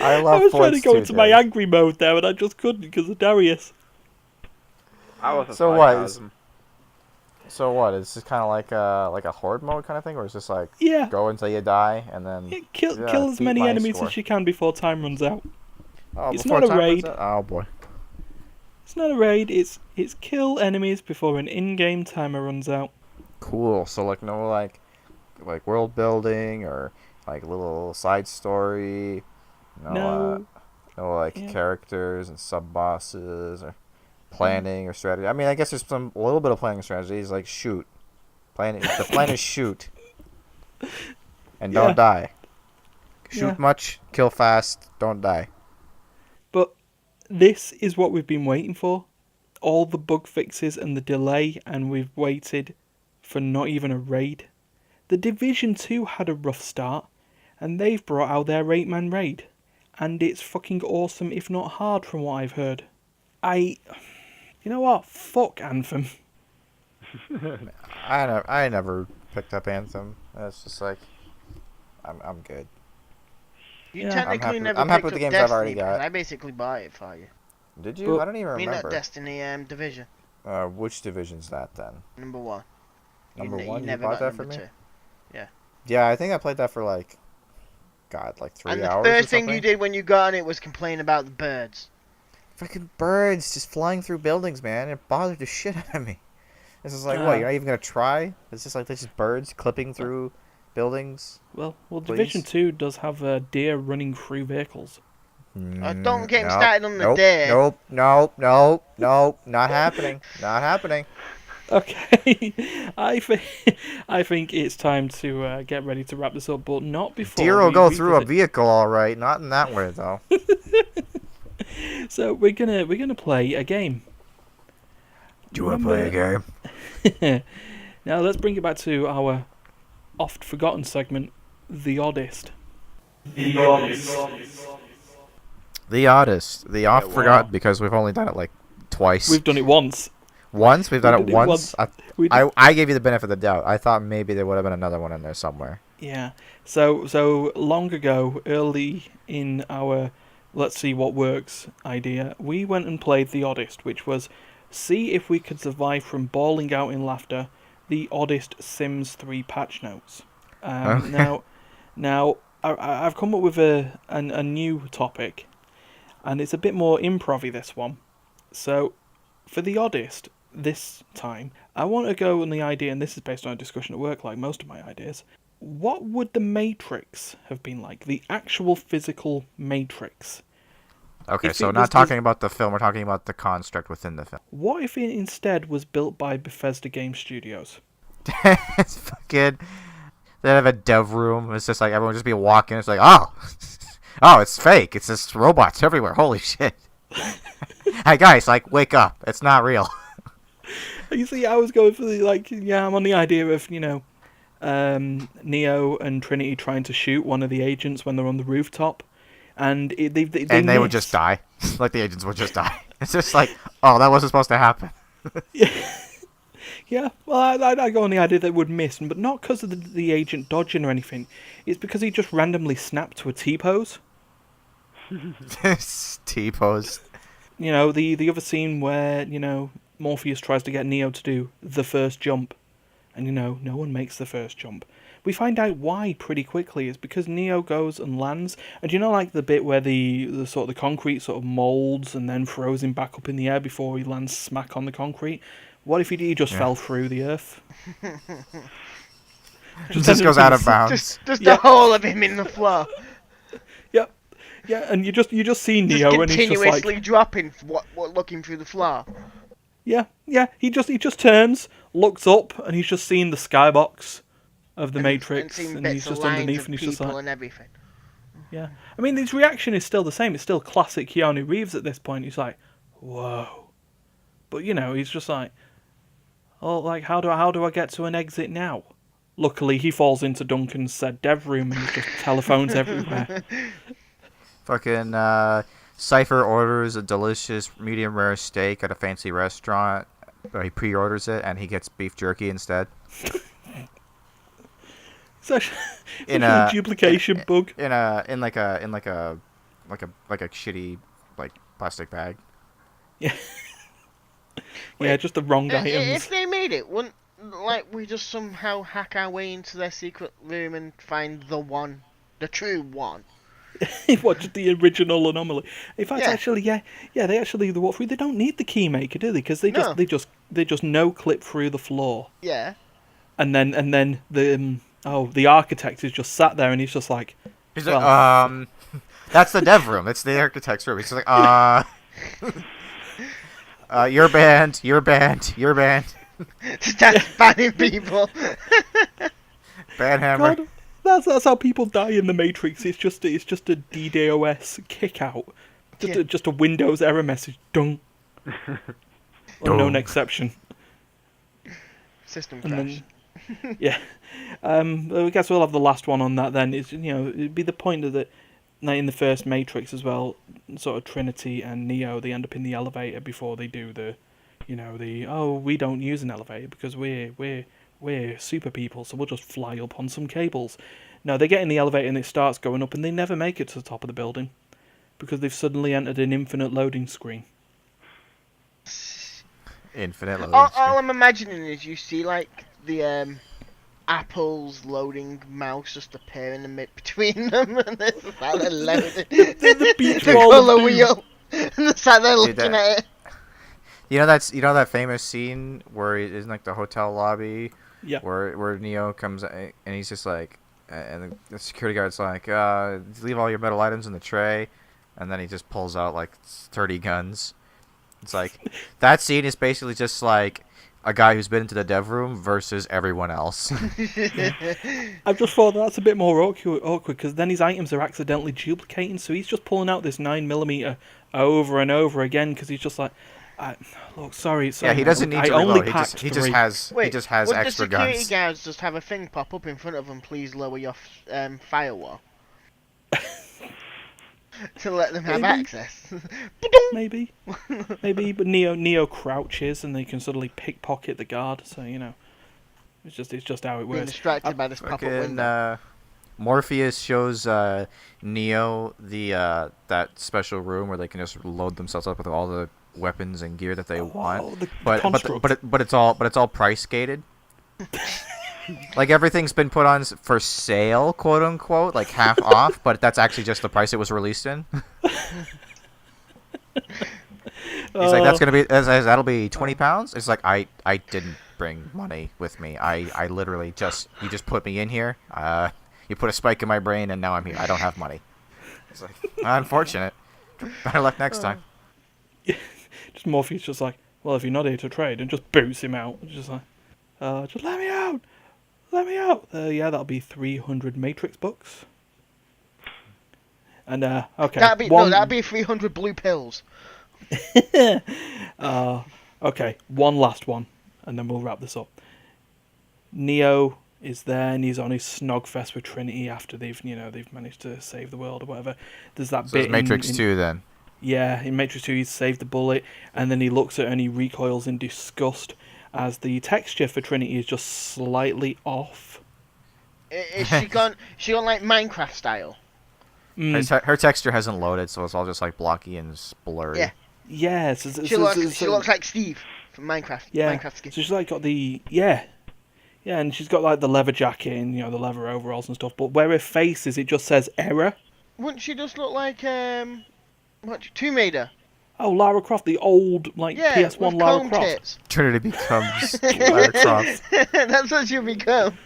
I was trying to go into my angry mode there, and I just couldn't because of Darius. So what? Is this kind of like a horde mode kind of thing, or is this like go until you die and then kill as many enemies as you can before time runs out? Oh, it's not a raid. Oh boy. It's not a raid. It's kill enemies before an in-game timer runs out. Cool. So like no like world building or like little side story. No characters and sub bosses or planning or strategy. I mean, I guess there's a little bit of planning strategies like shoot. The plan is shoot and don't die. Shoot much, kill fast, don't die. But this is what we've been waiting for. All the bug fixes and the delay, and we've waited for not even a raid. The Division 2 had a rough start, and they've brought out their 8-man raid. And it's fucking awesome, if not hard, from what I've heard. You know what? Fuck Anthem. I never picked up Anthem. It's just like, I'm good. You technically never I'm happy picked with the up games I've Destiny, already got. I basically bought it for you. Did you? I don't even remember. I mean, not Destiny, Division. Which division's that then? Number 1. Number 1? You never bought got that for me? 2. Yeah. Yeah, I think I played that for like 3 hours. And the first thing you did when you got on it was complain about the birds. Freaking birds just flying through buildings, man. It bothered the shit out of me. This is like, what, you're not even going to try? It's just like, there's just birds clipping through buildings. Well, Division 2 does have deer running through vehicles. Don't get him started on the deer. Nope, not happening. Not happening. Okay, I think it's time to get ready to wrap this up, but not before. Deer will go through a vehicle, all right. Not in that way, though. So we're gonna play a game. Do you want to play a game? Now let's bring it back to our oft forgotten segment, the Oddest. The Oddest. The Oddest. The oft forgotten because we've only done it like twice. We've done it once. Once? We've done it once? I gave you the benefit of the doubt. I thought maybe there would have been another one in there somewhere. Yeah. So long ago, early in our Let's See What Works idea, we went and played The Oddest, which was see if we could survive from bawling out in laughter the Oddest Sims 3 patch notes. Now, I've come up with a new topic, and it's a bit more improv-y, this one. So, for The Oddest, this time, I want to go on the idea, and this is based on a discussion at work, like most of my ideas. What would the Matrix have been like? The actual physical Matrix. Okay, so not talking about the film, we're talking about the construct within the film. What if it instead was built by Bethesda Game Studios? It's fucking... They have a dev room, it's just like everyone just be walking, it's like, oh, it's fake, it's just robots everywhere, holy shit. Hey guys, like, wake up, it's not real. You see, I was going for I'm on the idea of, Neo and Trinity trying to shoot one of the agents when they're on the rooftop, and they would just die. Like the agents would just die. It's just like, oh, that wasn't supposed to happen. Yeah, well, I go on the idea they would miss, but not because of the agent dodging or anything. It's because he just randomly snapped to a T-pose. T-pose. The other scene where, Morpheus tries to get Neo to do the first jump, and, no one makes the first jump. we find out why pretty quickly. It's because Neo goes and lands, and you know, like the bit where the sort of the concrete sort of molds and then throws him back up in the air before he lands smack on the concrete. What if he just fell through the earth? just goes out of bounds. Just a hole of him in the floor. Yep. Yeah, and you just see Neo and he's just like continuously dropping, looking through the floor. Yeah. He just turns, looks up, and he's just seeing the skybox of the Matrix, and he's just underneath, and he's just like, and everything. Yeah. I mean, his reaction is still the same. It's still classic Keanu Reeves at this point. He's like, whoa. But you know, he's just like, oh, like how do I get to an exit now? Luckily, he falls into Duncan's said dev room, and there's just telephones everywhere. Fucking Cypher orders a delicious medium rare steak at a fancy restaurant. Or he pre-orders it and he gets beef jerky instead. It's actually a duplication bug. In a shitty like plastic bag. Yeah. Yeah, just the wrong items. If they made it, wouldn't we just somehow hack our way into their secret room and find the true one? What, just the original anomaly? In fact, actually, they actually the walkthrough. They don't need the key maker, do they? Because they just no clip through the floor. Yeah. And then the architect is just sat there and he's just like, that's the dev room. It's the architect's room. He's just like, your band. Start banning people. Banhammer. God, that's how people die in the Matrix. It's just a DDoS kick out. Just a Windows error message. Dung. Unknown exception. System crash. Yeah. I guess we'll have the last one on that then. It'd be the point of that in the first Matrix as well, sort of Trinity and Neo, they end up in the elevator before they do we don't use an elevator because we're super people, so we'll just fly up on some cables. No, they get in the elevator and it starts going up and they never make it to the top of the building because they've suddenly entered an infinite loading screen. Infinite loading all screen. I'm imagining is you see like the Apple's loading mouse just appear in the mid between them and they're just like they're loading the beach the ball colour wheel and they're sat there looking at it. You know that famous scene where he's in like the hotel lobby, where Neo comes and he's just like, and the security guard's like, leave all your metal items in the tray, and then he just pulls out like 30 guns. It's like that scene is basically just like a guy who's been into the dev room versus everyone else. I've just thought that's a bit more awkward because then his items are accidentally duplicating, so he's just pulling out this 9mm over and over again because he's just like, look, sorry. Yeah, he doesn't need to reload. He just has Wait, extra guns. Would the security guards just have a thing pop up in front of them? Please lower your firewall to let them have access. Maybe, but Neo crouches and they can suddenly pickpocket the guard. So it's just how it works. Being distracted by this pop-up window. Morpheus shows Neo that special room where they can just load themselves up with all the weapons and gear that they want. But it's all price gated. Like everything's been put on for sale, quote unquote, like half off, but that's actually just the price it was released in. He's like, that'll be £20. It's like I didn't bring money with me. I literally you just put me in here. You put a spike in my brain and now I'm here. I don't have money. It's like unfortunate. Better luck next time. Just Morpheus just like, well, if you're not here to trade, and just boots him out. Just like, just let me out. Let me out. Yeah, that'll be 300 Matrix bucks. And okay. That'd be 300 blue pills. Okay, one last one, and then we'll wrap this up. Neo is there, and he's on his snogfest with Trinity after they've managed to save the world or whatever. There's that bit in Matrix 2 then. Yeah, in Matrix 2 he's saved the bullet, and then he looks at her and he recoils in disgust as the texture for Trinity is just slightly off. Is she gone like Minecraft style? Her texture hasn't loaded, so it's all just like blocky and blurry. Yeah. Yes. She looks like Steve from Minecraft. Yeah. Minecraft skin. So she's like got the... Yeah. Yeah, and she's got like the leather jacket and the leather overalls and stuff. But where her face is, it just says error. Wouldn't she just look like Tomb Raider? Oh, Lara Croft, the old PS1 with Lara comb Croft. tits. Trinity becomes Lara Croft. That's what she'll become.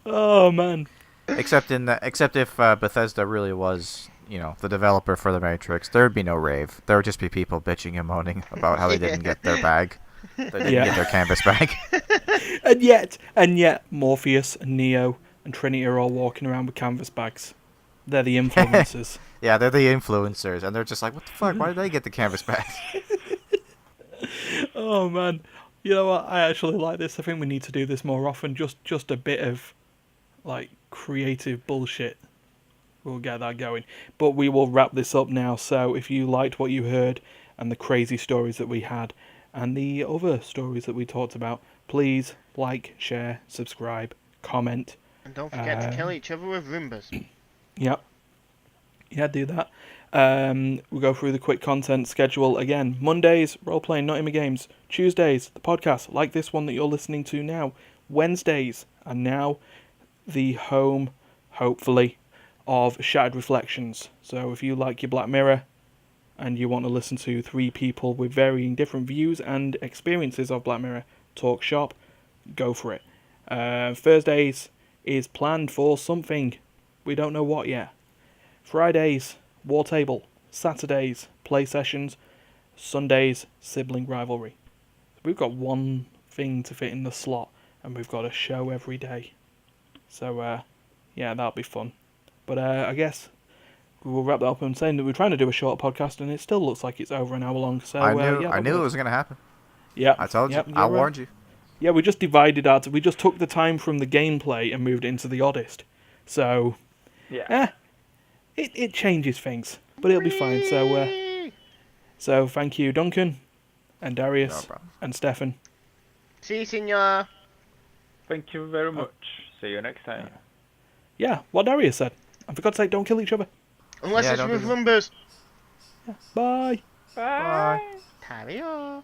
Oh man. Except if Bethesda really was, the developer for the Matrix, there would be no rave. There would just be people bitching and moaning about how they didn't get their bag. They didn't get their canvas bag. and yet, Morpheus and Neo and Trinity are all walking around with canvas bags. They're the influencers. Yeah, they're the influencers, and they're just like, what the fuck? Why did they get the canvas bags? Oh man, you know what? I actually like this. I think we need to do this more often. Just a bit of like creative bullshit. We'll get that going. But we will wrap this up now. So if you liked what you heard and the crazy stories that we had and the other stories that we talked about, please like, share, subscribe, comment. And don't forget to kill each other with Roombas. Yep. Yeah, do that. We'll go through the quick content schedule again. Mondays, role-playing, not in my games. Tuesdays, the podcast, like this one that you're listening to now. Wednesdays, and now the home, hopefully, of Shattered Reflections. So if you like your Black Mirror and you want to listen to three people with varying different views and experiences of Black Mirror talk shop, go for it. Thursdays is planned for something. We don't know what yet. Fridays, War Table. Saturdays, play sessions. Sundays, sibling rivalry. We've got one thing to fit in the slot, and we've got a show every day. So, yeah, that'll be fun. But I guess we'll wrap that up and saying that we're trying to do a short podcast, and it still looks like it's over an hour long. So I knew it was going to happen. Yeah, I told you. I warned you. Yeah, we just divided out. We just took the time from the gameplay and moved it into the Oddest. So, it changes things, but it'll be fine. So thank you, Duncan, and Dariusz, and Stefan. See you, senor. Thank you very much. See you next time. Yeah, what Dariusz said. I forgot to say, don't kill each other. Unless it's with Roombas. Yeah, bye. Bye. Tario.